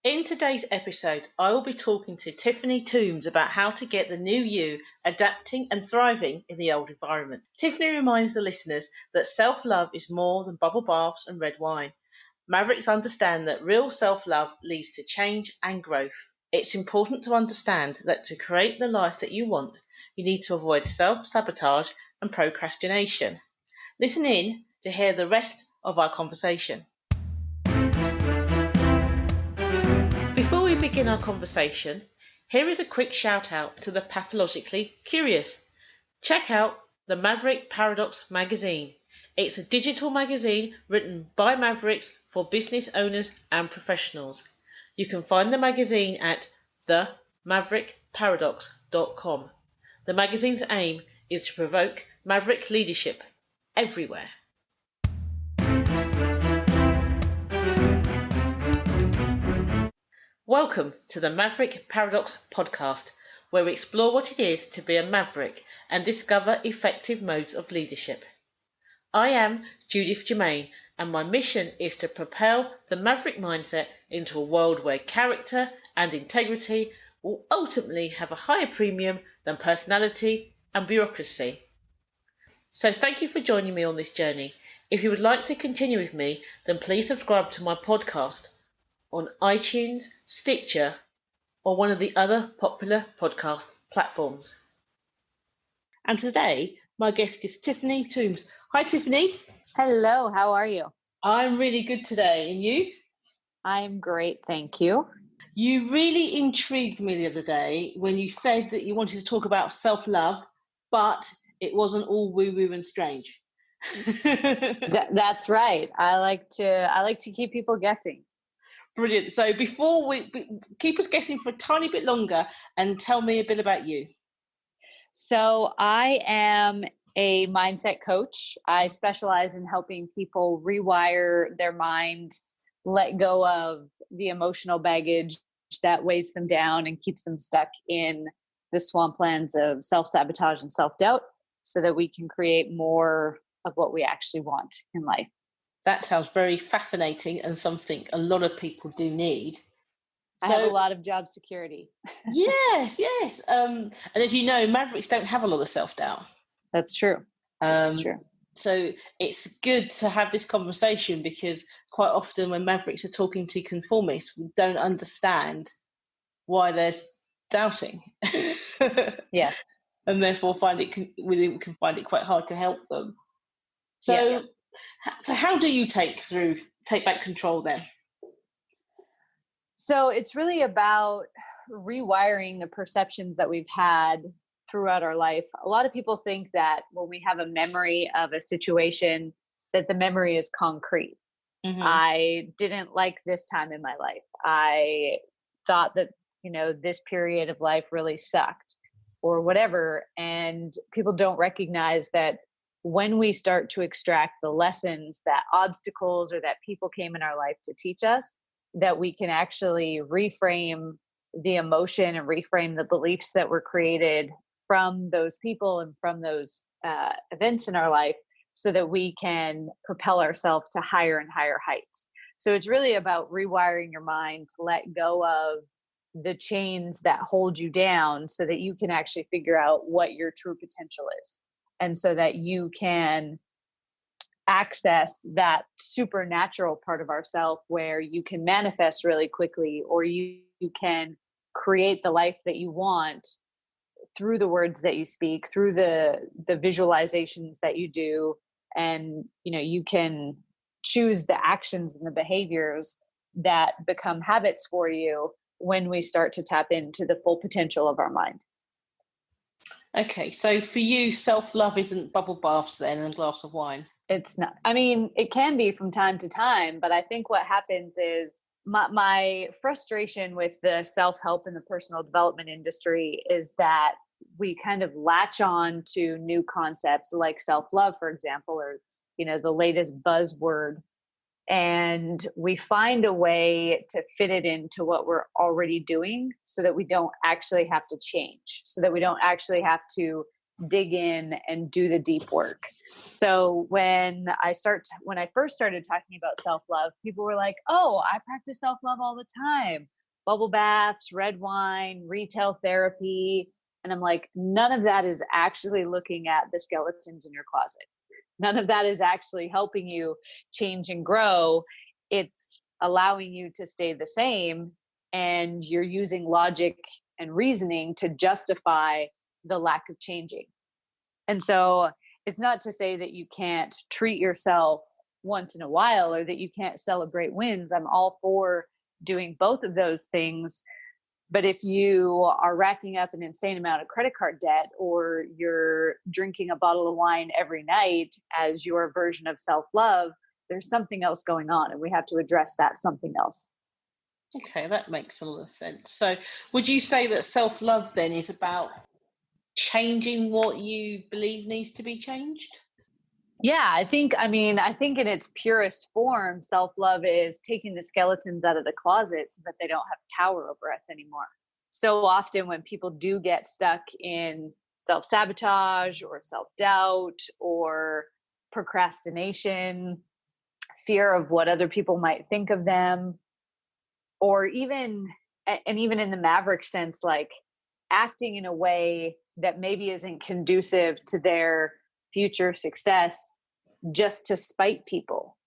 In today's episode, I will be talking to Tiffany Toombs about how to get the new you adapting and thriving in the old environment. Tiffany reminds the listeners that self-love is more than bubble baths and red wine. Mavericks understand that real self-love leads to change and growth. It's important to understand that to create the life that you want, you need to avoid self-sabotage and procrastination. Listen in to hear the rest of our conversation. Before we begin our conversation, here is a quick shout out to the pathologically curious. Check out the Maverick Paradox magazine. It's a digital magazine written by Mavericks for business owners and professionals. You can find the magazine at themaverickparadox.com. The magazine's aim is to provoke maverick leadership everywhere. Welcome to the Maverick Paradox podcast, where we explore what it is to be a maverick and discover effective modes of leadership. I am Judith Germain, and my mission is to propel the maverick mindset into a world where character and integrity will ultimately have a higher premium than personality and bureaucracy. So thank you for joining me on this journey. If you would like to continue with me, then please subscribe to my podcast on iTunes, Stitcher, or one of the other popular podcast platforms. And today, my guest is Tiffany Toombs. Hi, Tiffany. Hello, how are you? I'm really good today. And you? I'm great, thank you. You really intrigued me the other day when you said that you wanted to talk about self-love, but it wasn't all woo-woo and strange. That's right. I like to keep people guessing. Brilliant. So before we keep us guessing for a tiny bit longer and tell me a bit about you. So I am a mindset coach. I specialize in helping people rewire their mind, let go of the emotional baggage that weighs them down and keeps them stuck in the swamplands of self-sabotage and self-doubt so that we can create more of what we actually want in life. That sounds very fascinating and something a lot of people do need. I have a lot of job security. Yes. And as you know, Mavericks don't have a lot of self-doubt. That's true. That's true. So it's good to have this conversation because quite often when Mavericks are talking to conformists, we don't understand why there's doubting. Yes. And therefore we can find it quite hard to help them. So, yes. So how do you take back control then? So it's really about rewiring the perceptions that we've had throughout our life. A lot of people think that when we have a memory of a situation, that the memory is concrete. Mm-hmm. I didn't like this time in my life. I thought that, this period of life really sucked or whatever. And people don't recognize that when we start to extract the lessons that obstacles or that people came in our life to teach us, that we can actually reframe the emotion and reframe the beliefs that were created from those people and from those events in our life so that we can propel ourselves to higher and higher heights. So it's really about rewiring your mind to let go of the chains that hold you down so that you can actually figure out what your true potential is. And so that you can access that supernatural part of ourself where you can manifest really quickly, or you can create the life that you want through the words that you speak, through the visualizations that you do. And, you can choose the actions and the behaviors that become habits for you when we start to tap into the full potential of our mind. Okay, so for you, self-love isn't bubble baths then and a glass of wine? It's not. I mean, it can be from time to time, but I think what happens is my frustration with the self-help and the personal development industry is that we kind of latch on to new concepts like self-love, for example, or, the latest buzzword. And we find a way to fit it into what we're already doing so that we don't actually have to change, so that we don't actually have to dig in and do the deep work. So when I first started talking about self-love, people were like, oh, I practice self-love all the time. Bubble baths, red wine, retail therapy. And I'm like, none of that is actually looking at the skeletons in your closet. None of that is actually helping you change and grow. It's allowing you to stay the same. And you're using logic and reasoning to justify the lack of changing. And so it's not to say that you can't treat yourself once in a while or that you can't celebrate wins. I'm all for doing both of those things. But if you are racking up an insane amount of credit card debt, or you're drinking a bottle of wine every night as your version of self-love, there's something else going on, and we have to address that something else. Okay, that makes a lot of sense. So would you say that self-love then is about changing what you believe needs to be changed? Yeah, I think in its purest form, self-love is taking the skeletons out of the closet so that they don't have power over us anymore. So often when people do get stuck in self-sabotage or self-doubt or procrastination, fear of what other people might think of them, or even in the Maverick sense, like acting in a way that maybe isn't conducive to their future success just to spite people,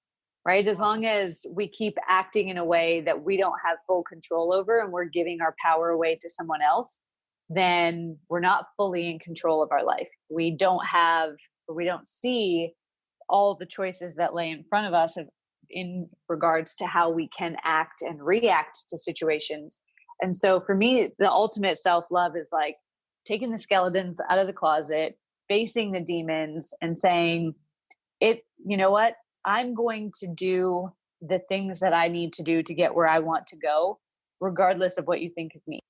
right? As long as we keep acting in a way that we don't have full control over and we're giving our power away to someone else, then we're not fully in control of our life. We don't see all the choices that lay in front of us in regards to how we can act and react to situations. And so for me, the ultimate self-love is like taking the skeletons out of the closet, facing the demons and saying, you know what? I'm going to do the things that I need to do to get where I want to go, regardless of what you think of me.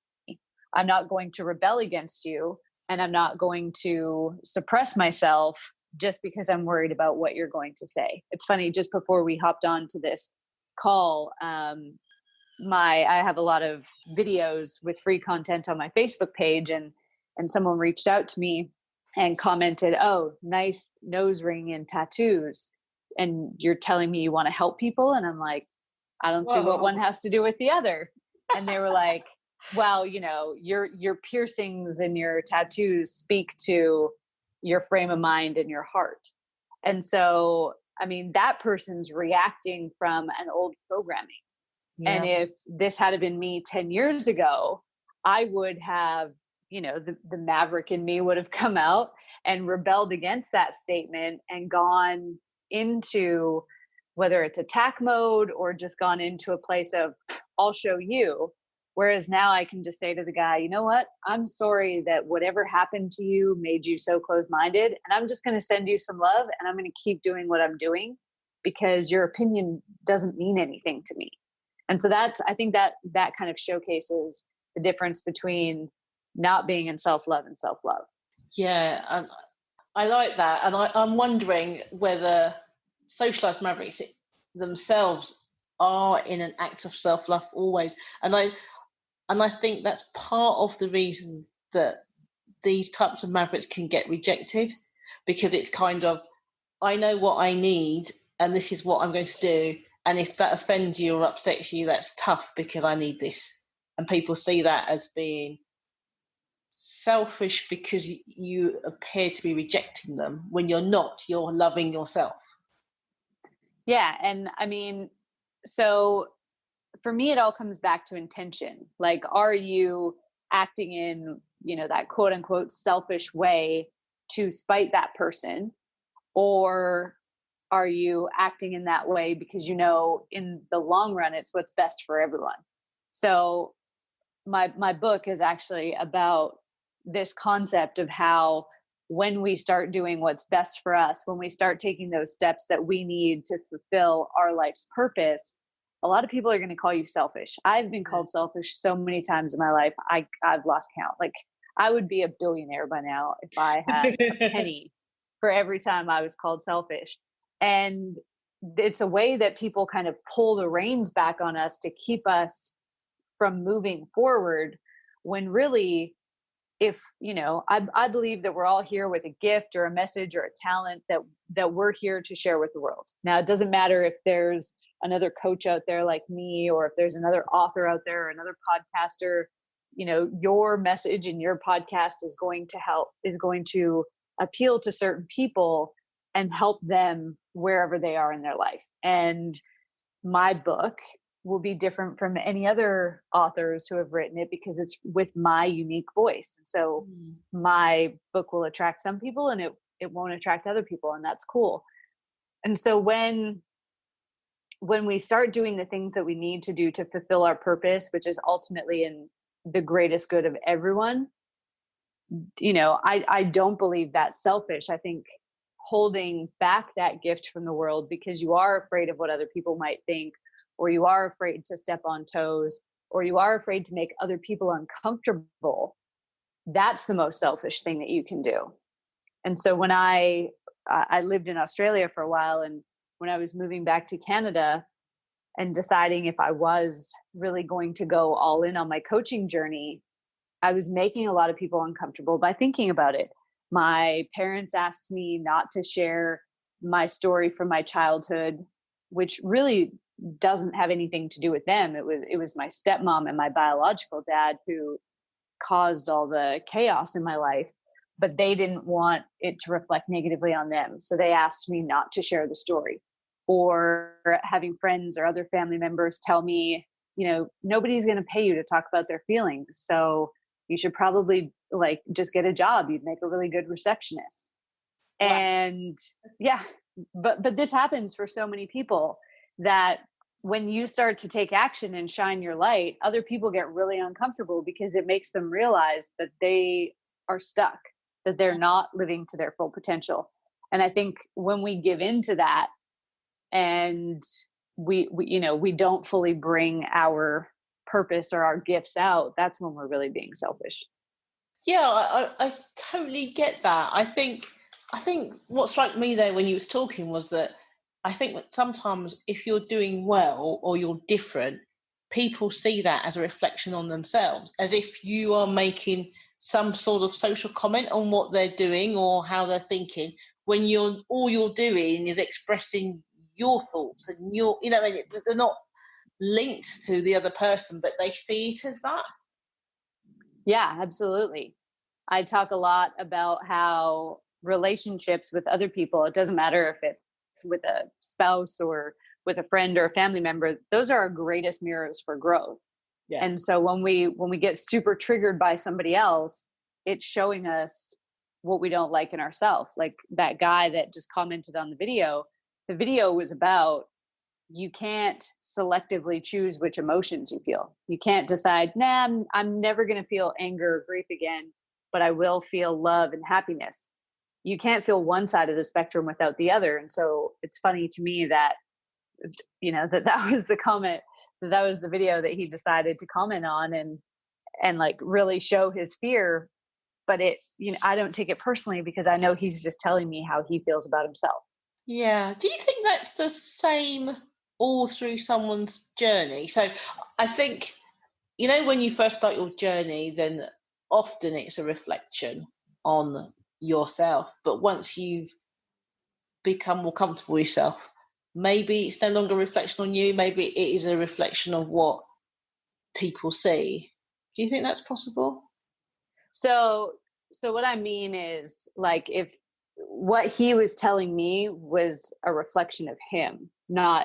I'm not going to rebel against you, and I'm not going to suppress myself just because I'm worried about what you're going to say. It's funny, just before we hopped on to this call, I have a lot of videos with free content on my Facebook page, and someone reached out to me and commented, oh, nice nose ring and tattoos. And you're telling me you want to help people? And I'm like, I don't see what one has to do with the other. And they were like, well, your piercings and your tattoos speak to your frame of mind and your heart. And so, that person's reacting from an old programming. Yeah. And if this had been me 10 years ago, I would have, the Maverick in me would have come out and rebelled against that statement and gone into, whether it's attack mode or just gone into a place of, I'll show you. Whereas now I can just say to the guy, you know what? I'm sorry that whatever happened to you made you so closed-minded, and I'm just going to send you some love, and I'm going to keep doing what I'm doing because your opinion doesn't mean anything to me. And so I think that kind of showcases the difference between not being in self-love and self-love. Yeah, I like that. And I'm wondering whether socialized mavericks themselves are in an act of self-love always. And I think that's part of the reason that these types of mavericks can get rejected, because it's kind of, I know what I need and this is what I'm going to do. And if that offends you or upsets you, that's tough because I need this. And people see that as being selfish because you appear to be rejecting them when you're not. You're loving yourself. Yeah. And so for me, it all comes back to intention. Like, are you acting in, that quote unquote selfish way to spite that person? Or are you acting in that way because in the long run, it's what's best for everyone? So my book is actually about this concept of how when we start doing what's best for us, when we start taking those steps that we need to fulfill our life's purpose, a lot of people are going to call you selfish. I've been called selfish so many times in my life. I've lost count. Like, I would be a billionaire by now if I had a penny for every time I was called selfish. And it's a way that people kind of pull the reins back on us to keep us from moving forward, when really if, I believe that we're all here with a gift or a message or a talent that we're here to share with the world. Now, it doesn't matter if there's another coach out there like me, or if there's another author out there, or another podcaster, your message in your podcast is going to appeal to certain people and help them wherever they are in their life. And my book will be different from any other authors who have written it because it's with my unique voice. So my book will attract some people and it won't attract other people, and that's cool. And so when we start doing the things that we need to do to fulfill our purpose, which is ultimately in the greatest good of everyone, I don't believe that's selfish. I think holding back that gift from the world because you are afraid of what other people might think, or you are afraid to step on toes, or you are afraid to make other people uncomfortable, that's the most selfish thing that you can do. And so when I lived in Australia for a while, and when I was moving back to Canada and deciding if I was really going to go all in on my coaching journey, I was making a lot of people uncomfortable by thinking about it. My parents asked me not to share my story from my childhood, which really doesn't have anything to do with them. It was my stepmom and my biological dad who caused all the chaos in my life, but they didn't want it to reflect negatively on them. So they asked me not to share the story. Or having friends or other family members tell me, nobody's going to pay you to talk about their feelings, so you should probably just get a job. You'd make a really good receptionist. Wow. And yeah, but this happens for so many people, that when you start to take action and shine your light, other people get really uncomfortable because it makes them realize that they are stuck, that they're not living to their full potential. And I think when we give into that and we don't fully bring our purpose or our gifts out, that's when we're really being selfish. Yeah, I totally get that. I think what struck me there when you was talking was that I think that sometimes if you're doing well or you're different, people see that as a reflection on themselves, as if you are making some sort of social comment on what they're doing or how they're thinking, when all you're doing is expressing your thoughts and they're not linked to the other person, but they see it as that. Yeah, absolutely. I talk a lot about how relationships with other people, it doesn't matter if it's with a spouse or with a friend or a family member, those are our greatest mirrors for growth. Yeah. And so when we get super triggered by somebody else, it's showing us what we don't like in ourselves. Like that guy that just commented on the video was about, you can't selectively choose which emotions you feel. You can't decide, I'm never going to feel anger or grief again, but I will feel love and happiness. You can't feel one side of the spectrum without the other. And so it's funny to me that, that was the comment, that was the video that he decided to comment on and like really show his fear. But I don't take it personally because I know he's just telling me how he feels about himself. Yeah. Do you think that's the same all through someone's journey? So I think, when you first start your journey, then often it's a reflection on yourself. But once you've become more comfortable with yourself, maybe it's no longer a reflection on you. Maybe it is a reflection of what people see. Do you think that's possible? So what I mean is, like, if what he was telling me was a reflection of him,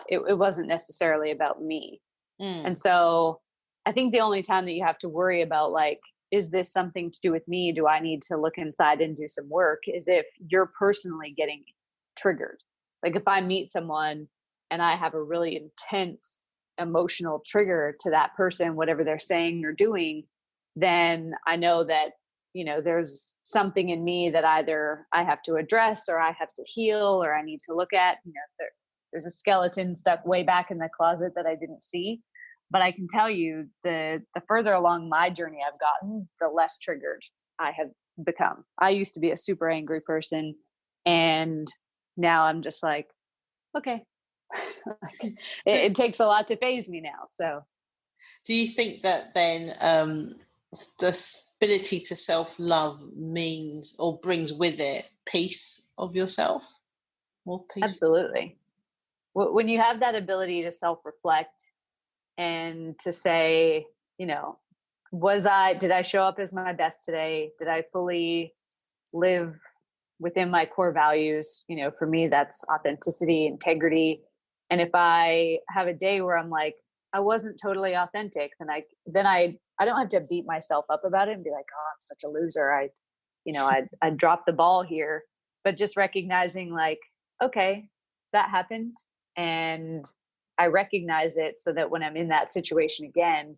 it wasn't necessarily about me. And so I think the only time that you have to worry about, like, is this something to do with me? Do I need to look inside and do some work? Is if you're personally getting triggered. Like if I meet someone and I have a really intense emotional trigger to that person, whatever they're saying or doing, then I know that, there's something in me that either I have to address or I have to heal or I need to look at. There's a skeleton stuck way back in the closet that I didn't see. But I can tell you, the further along my journey I've gotten, the less triggered I have become. I used to be a super angry person, and now I'm just like, okay. it takes a lot to faze me now. So do you think that then ability to self-love means or brings with it peace of yourself, more peace. Absolutely. When you have that ability to self-reflect and to say, you know, did I show up as my best today? Did I fully live within my core values? You know, for me, that's authenticity, integrity. And if I have a day where I'm like, I wasn't totally authentic, then I don't have to beat myself up about it and be like, oh, I'm such a loser. I dropped the ball here. But just recognizing like, okay, that happened, and I recognize it so that when I'm in that situation again,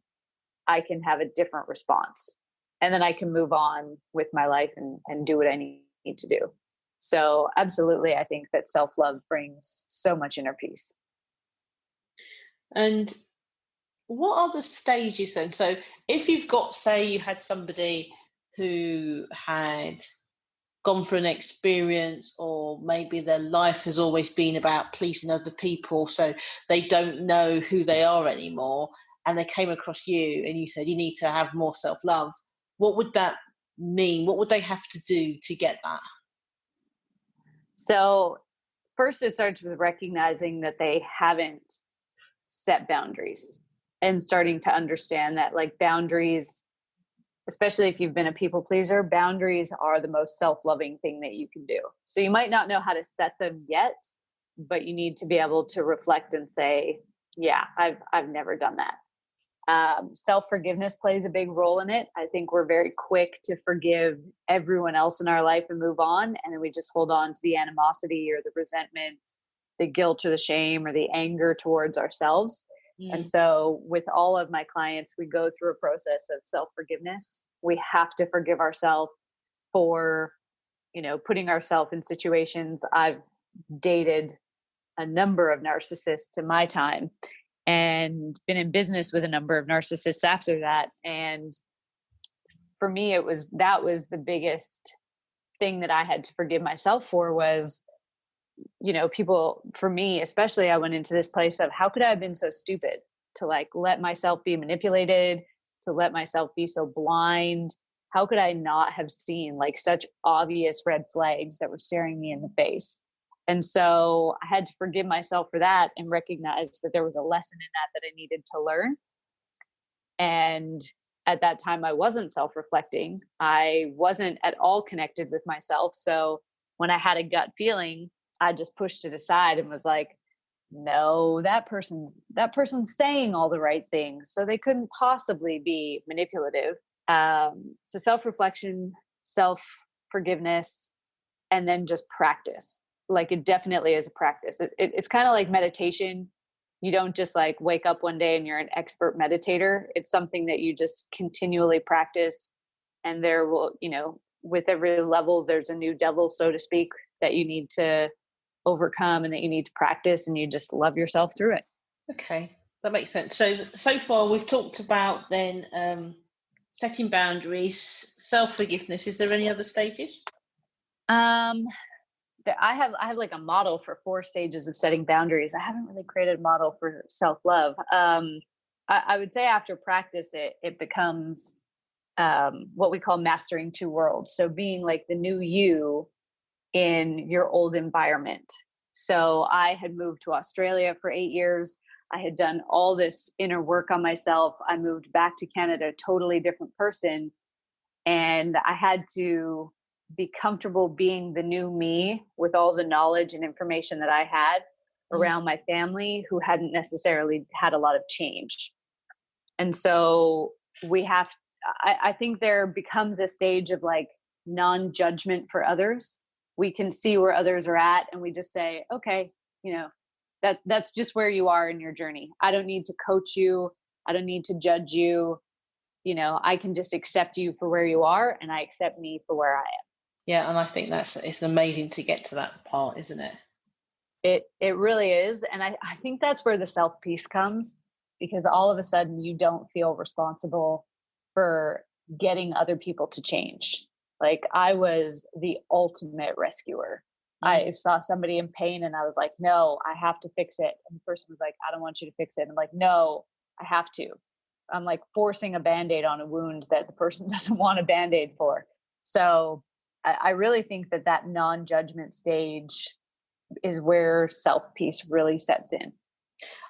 I can have a different response, and then I can move on with my life and do what I need to do. So absolutely, I think that self-love brings so much inner peace. And what are the stages then? So if you've got, say, you had somebody who had gone through an experience, or maybe their life has always been about pleasing other people, so they don't know who they are anymore, and they came across you and you said you need to have more self-love, what would that mean? What would they have to do to get that? So first, it starts with recognizing that they haven't set boundaries and starting to understand that, like, boundaries, especially if you've been a people pleaser, boundaries are the most self-loving thing that you can do. So you might not know how to set them yet, but you need to be able to reflect and say, yeah, I've never done that. Self-forgiveness plays a big role in it. I think we're very quick to forgive everyone else in our life and move on. And then we just hold on to the animosity or the resentment, the guilt or the shame or the anger towards ourselves. And so with all of my clients, we go through a process of self-forgiveness. We have to forgive ourselves for, putting ourselves in situations. I've dated a number of narcissists in my time and been in business with a number of narcissists after that. And for me, that was the biggest thing that I had to forgive myself for was, people, for me, especially, I went into this place of how could I have been so stupid to like let myself be manipulated, to let myself be so blind? How could I not have seen like such obvious red flags that were staring me in the face? And so I had to forgive myself for that and recognize that there was a lesson in that I needed to learn. And at that time, I wasn't self-reflecting. I wasn't at all connected with myself. So when I had a gut feeling, I just pushed it aside and was like, no, that person's saying all the right things, so they couldn't possibly be manipulative. So self-reflection, self-forgiveness, and then just practice. Like, it definitely is a practice. It's kind of like meditation. You don't just like wake up one day and you're an expert meditator. It's something that you just continually practice. And there will, with every level, there's a new devil, so to speak, that you need to overcome and that you need to practice, and you just love yourself through it. Okay, that makes sense. So far we've talked about then setting boundaries, self-forgiveness. Is there any other stages? I have like a model for 4 stages of setting boundaries. I haven't really created a model for self-love. I would say after practice, it becomes what we call mastering 2 worlds. So being like the new you in your old environment. So I had moved to Australia for 8 years. I had done all this inner work on myself. I moved back to Canada, a totally different person. And I had to be comfortable being the new me with all the knowledge and information that I had around my family who hadn't necessarily had a lot of change. And so I think there becomes a stage of like non-judgment for others. We can see where others are at and we just say, okay, that's just where you are in your journey. I don't need to coach you. I don't need to judge you. I can just accept you for where you are, and I accept me for where I am. Yeah, and I think it's amazing to get to that part, isn't it? It really is. And I think that's where the self-peace comes, because all of a sudden you don't feel responsible for getting other people to change. Like, I was the ultimate rescuer. I saw somebody in pain and I was like, no, I have to fix it. And the person was like, I don't want you to fix it. And I'm like, no, I have to. I'm like forcing a Band-Aid on a wound that the person doesn't want a Band-Aid for. So I really think that non-judgment stage is where self-peace really sets in.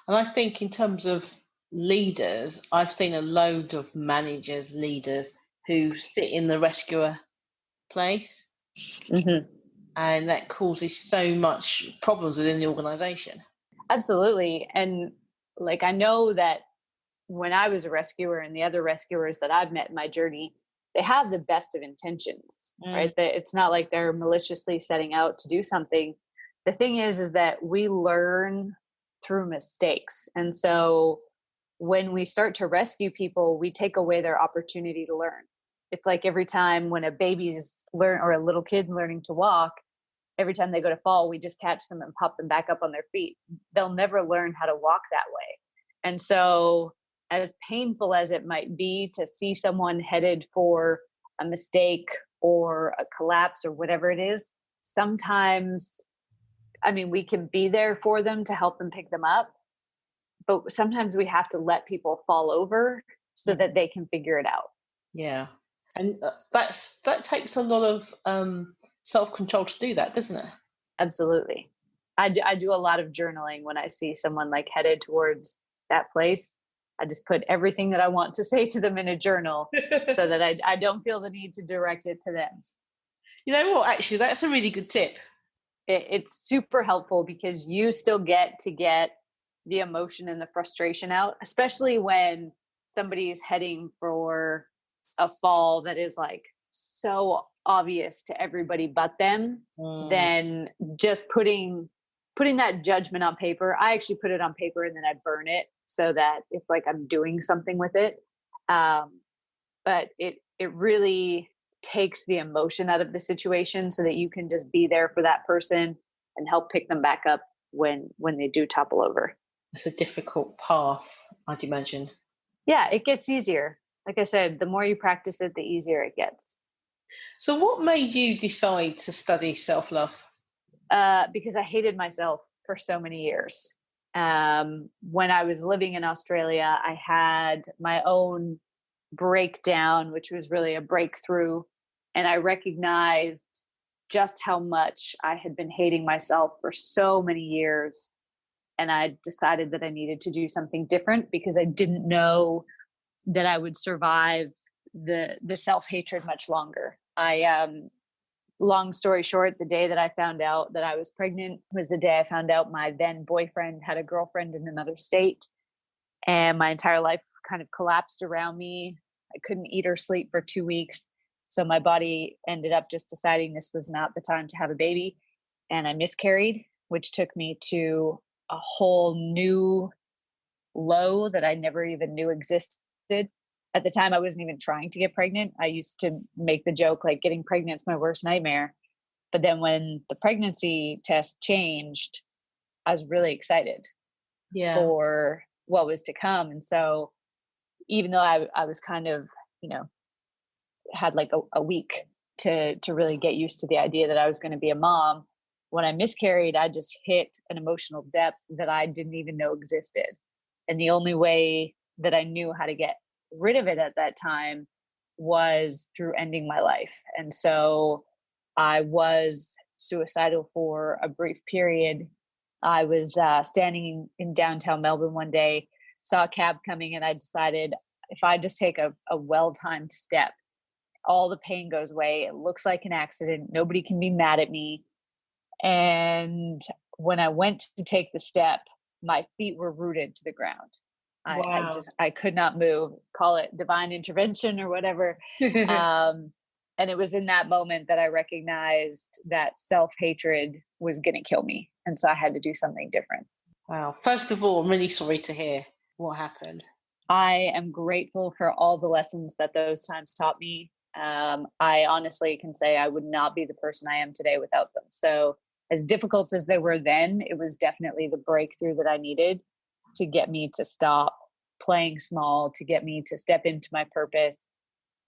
And I think in terms of leaders, I've seen a load of managers, leaders who sit in the rescuer place, Mm-hmm. and that causes so much problems within the organization. Absolutely. And like, I know that when I was a rescuer and the other rescuers that I've met in my journey, they have the best of intentions, right? That it's not like they're maliciously setting out to do something. The thing is that we learn through mistakes. And so when we start to rescue people, we take away their opportunity to learn. It's like every time when a baby's or a little kid learning to walk, every time they go to fall, we just catch them and pop them back up on their feet. They'll never learn how to walk that way. And so as painful as it might be to see someone headed for a mistake or a collapse or whatever it is, sometimes, I mean, we can be there for them to help them pick them up, but sometimes we have to let people fall over so that they can figure it out. Yeah. And that takes a lot of self-control to do that, doesn't it? Absolutely. I do a lot of journaling when I see someone like headed towards that place. I just put everything that I want to say to them in a journal so that I don't feel the need to direct it to them. You know what? Actually, that's a really good tip. It's super helpful because you still get the emotion and the frustration out, especially when somebody is heading for a fall that is like so obvious to everybody but them. Then just putting that judgment on paper. I actually put it on paper and then I burn it so that it's like I'm doing something with it. But it really takes the emotion out of the situation so that you can just be there for that person and help pick them back up when they do topple over. It's a difficult path, I'd imagine. Yeah, it gets easier. Like I said, the more you practice it, the easier it gets. So what made you decide to study self-love? Because I hated myself for so many years. When I was living in Australia, I had my own breakdown, which was really a breakthrough. And I recognized just how much I had been hating myself for so many years. And I decided that I needed to do something different because I didn't know that I would survive the self-hatred much longer. Long story short, the day that I found out that I was pregnant was the day I found out my then boyfriend had a girlfriend in another state, and my entire life kind of collapsed around me. I couldn't eat or sleep for 2 weeks. So my body ended up just deciding this was not the time to have a baby. And I miscarried, which took me to a whole new low that I never even knew existed. At the time, I wasn't even trying to get pregnant. I used to make the joke like getting pregnant is my worst nightmare. But then when the pregnancy test changed, I was really excited for what was to come. And so even though I was kind of, had like a week to really get used to the idea that I was going to be a mom, when I miscarried, I just hit an emotional depth that I didn't even know existed. And the only way that I knew how to get rid of it at that time was through ending my life. And so I was suicidal for a brief period. I was standing in downtown Melbourne one day, saw a cab coming, and I decided if I just take a well-timed step, all the pain goes away. It looks like an accident. Nobody can be mad at me. And when I went to take the step, my feet were rooted to the ground. Wow. I could not move. Call it divine intervention or whatever. And it was in that moment that I recognized that self-hatred was going to kill me. And so I had to do something different. Wow. First of all, I'm really sorry to hear what happened. I am grateful for all the lessons that those times taught me. I honestly can say I would not be the person I am today without them. So as difficult as they were then, it was definitely the breakthrough that I needed to get me to stop playing small, to get me to step into my purpose.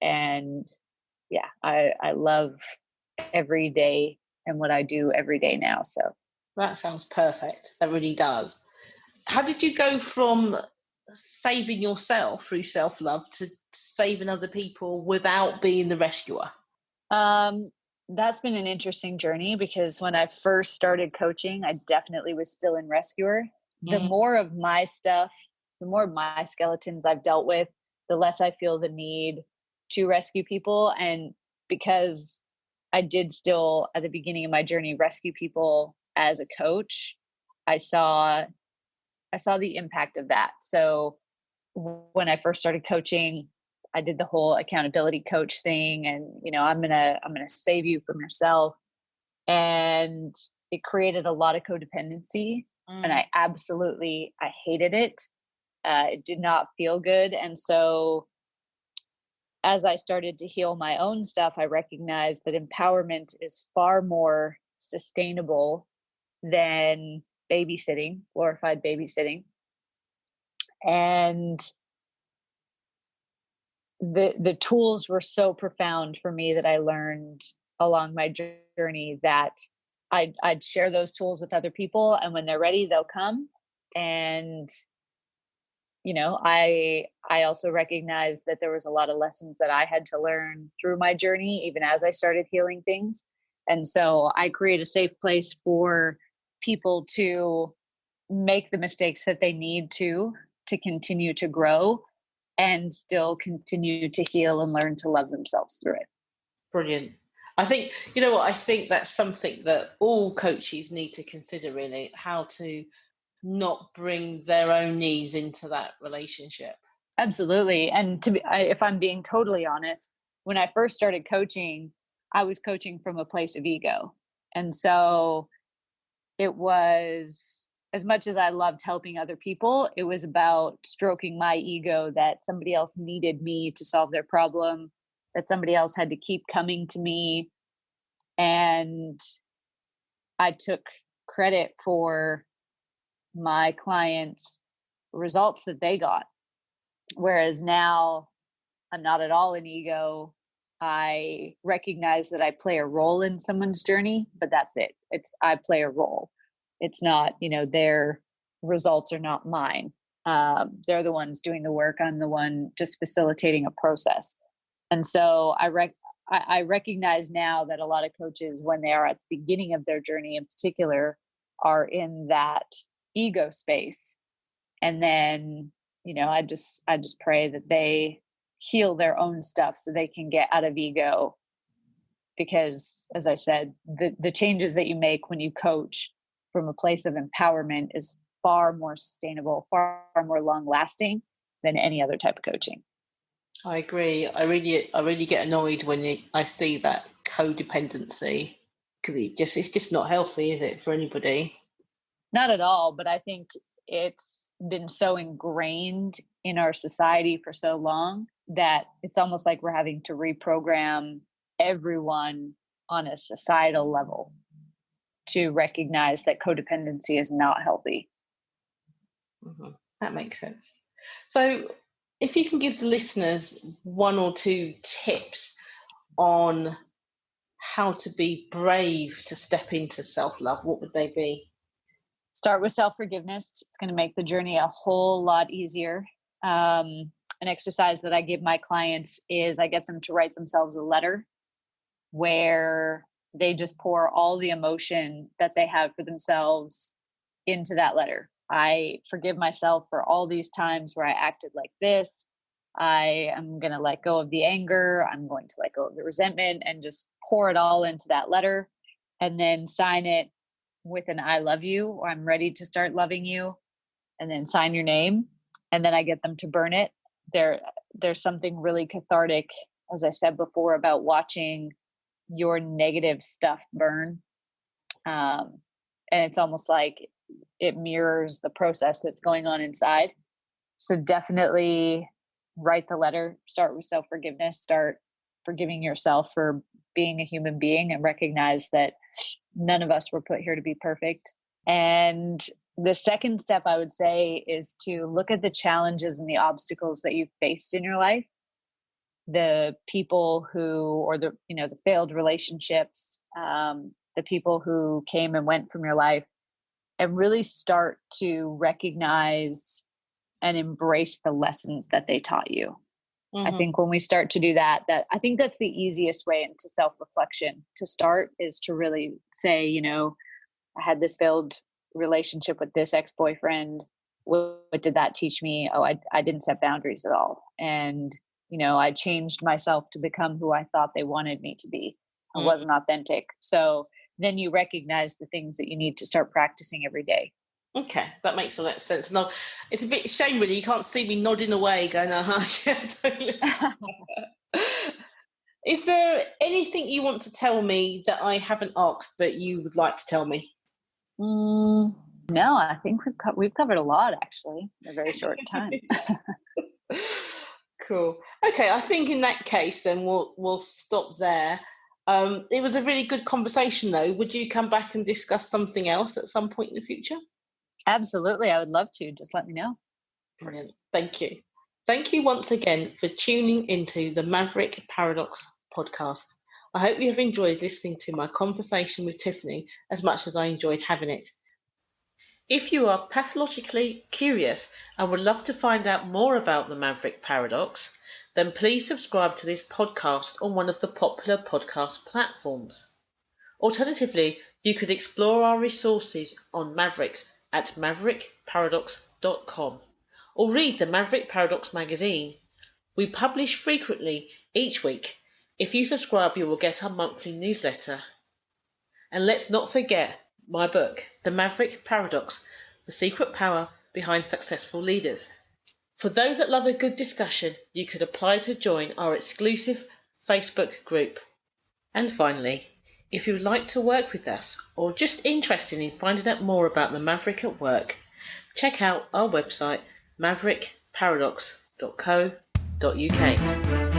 And yeah, I love every day and what I do every day now. So that sounds perfect. That really does. How did you go from saving yourself through self-love to saving other people without being the rescuer? That's been an interesting journey, because when I first started coaching, I definitely was still in rescuer. The more of my stuff, the more of my skeletons I've dealt with, the less I feel the need to rescue people. And because I did still at the beginning of my journey rescue people as a coach, I saw the impact of that. So when I first started coaching, I did the whole accountability coach thing, and I'm gonna save you from yourself, and it created a lot of codependency, and I hated it. It did not feel good, and so as I started to heal my own stuff, I recognized that empowerment is far more sustainable than babysitting, glorified babysitting, and the tools were so profound for me that I learned along my journey that I'd share those tools with other people, and when they're ready, they'll come. And I also recognized that there was a lot of lessons that I had to learn through my journey, even as I started healing things. And so I create a safe place for people to make the mistakes that they need to continue to grow and still continue to heal and learn to love themselves through it. Brilliant. I think, you know what, I think that's something that all coaches need to consider, really, how to not bring their own needs into that relationship. Absolutely. And if I'm being totally honest, when I first started coaching, I was coaching from a place of ego. And so it was, as much as I loved helping other people, it was about stroking my ego that somebody else needed me to solve their problem, that somebody else had to keep coming to me. And I took credit for my clients' results that they got. Whereas now I'm not at all an ego. I recognize that I play a role in someone's journey, but that's it. I play a role. It's not, their results are not mine. They're the ones doing the work. I'm the one just facilitating a process. And so I recognize now that a lot of coaches, when they are at the beginning of their journey in particular, are in that ego space. And then, I just pray that they heal their own stuff so they can get out of ego. Because, as I said, the changes that you make when you coach from a place of empowerment is far more sustainable, far more long lasting than any other type of coaching. I agree. I really get annoyed when I see that codependency, because it's just not healthy, is it, for anybody? Not at all. But I think it's been so ingrained in our society for so long that it's almost like we're having to reprogram everyone on a societal level to recognize that codependency is not healthy. Mm-hmm. That makes sense. So if you can give the listeners one or two tips on how to be brave to step into self-love, what would they be? Start with self-forgiveness. It's going to make the journey a whole lot easier. An exercise that I give my clients is I get them to write themselves a letter where they just pour all the emotion that they have for themselves into that letter. I forgive myself for all these times where I acted like this. I am going to let go of the anger. I'm going to let go of the resentment, and just pour it all into that letter, and then sign it with an I love you, or I'm ready to start loving you, and then sign your name. And then I get them to burn it. There's something really cathartic, as I said before, about watching your negative stuff burn. And it's almost like it mirrors the process that's going on inside. So definitely write the letter, start with self-forgiveness, start forgiving yourself for being a human being, and recognize that none of us were put here to be perfect. And the second step I would say is to look at the challenges and the obstacles that you've faced in your life, the people or the failed relationships, the people who came and went from your life, and really start to recognize and embrace the lessons that they taught you. I Mhm. think when we start to do that, I think that's the easiest way into self-reflection to start, is to really say, I had this failed relationship with this ex-boyfriend. What did that teach me? Oh, I didn't set boundaries at all. And, I changed myself to become who I thought they wanted me to be. I Mm. wasn't authentic. So then you recognize the things that you need to start practicing every day. Okay, that makes a lot of sense. No, it's a bit shame, really. You can't see me nodding away, going, yeah, totally. Is there anything you want to tell me that I haven't asked but you would like to tell me? No, I think we've covered a lot, actually, in a very short time. Cool. Okay, I think in that case, then we'll stop there. It was a really good conversation, though. Would you come back and discuss something else at some point in the future? Absolutely. I would love to. Just let me know. Brilliant. Thank you. Thank you once again for tuning into the Maverick Paradox podcast. I hope you have enjoyed listening to my conversation with Tiffany as much as I enjoyed having it. If you are pathologically curious and would love to find out more about the Maverick Paradox, then please subscribe to this podcast on one of the popular podcast platforms. Alternatively, you could explore our resources on Mavericks at maverickparadox.com or read the Maverick Paradox magazine. We publish frequently each week. If you subscribe, you will get our monthly newsletter. And let's not forget my book, The Maverick Paradox, The Secret Power Behind Successful Leaders. For those that love a good discussion, you could apply to join our exclusive Facebook group. And finally, if you would like to work with us or just interested in finding out more about the Maverick at work, check out our website maverickparadox.co.uk.